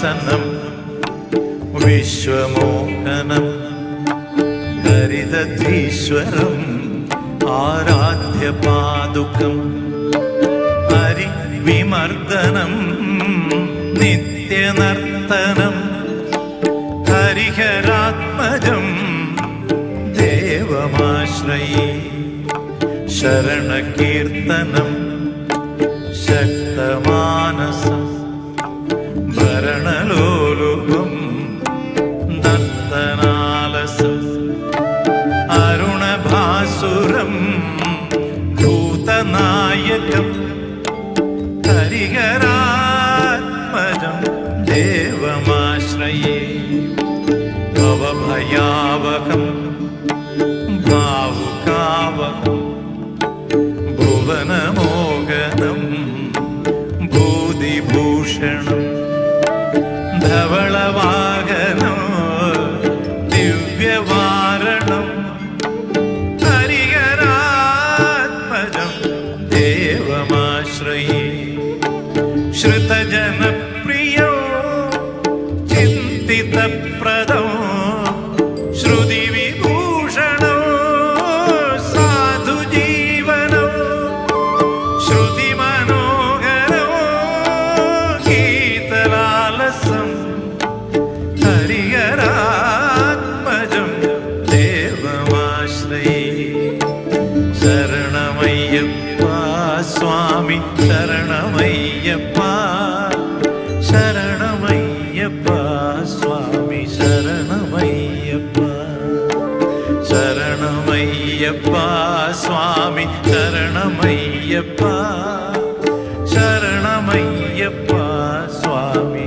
സിംഹാസനം വിശ്വമോഹനം ഹരിതീശ്വരം ആരാധ്യപാദുകം ഹരിവിമർദ്ദനം നിത്യനർത്തനം ഹരിഹരാത്മജം ദേവമാശ്രയേ ശരണകീർത്തനം ശക്തമാനസം ഭരണലോലുപം നർത്തനാലസം അരുണഭാസുരം ഭൂതനായകം ഹരിഹരാത്മജം ദേവമാശ്രയേ ഭവഭയാവഹം ഭാവുകാവഹം ഭുവനമോഹനം ഭൂതിഭൂഷണം ധവളവാഹനം ദിവ്യവാരണം ഹരിഹരാത്മജം ദേവമാശ്രയേ ശ്രുതജനപ്രിയോ ചിന്തിതപ്രദോ ശ്രുതിവിഭൂഷണോ സാധുജീവനോ ശ്രുതിമനോഹരോ ഗീതലാലസം ഹരിഹരാത്മജം ദേവമാശ്രയേ ശരണമയ്യപ്പ സ്വാമി ശരണമയ്യപ്പ ശരണമയ്യപ്പ സ്വാമി ശരണമയ്യപ്പ ശരണമയ്യപ്പ സ്വാമി ശരണമയ്യപ്പ ശരണമയ്യപ്പ സ്വാമി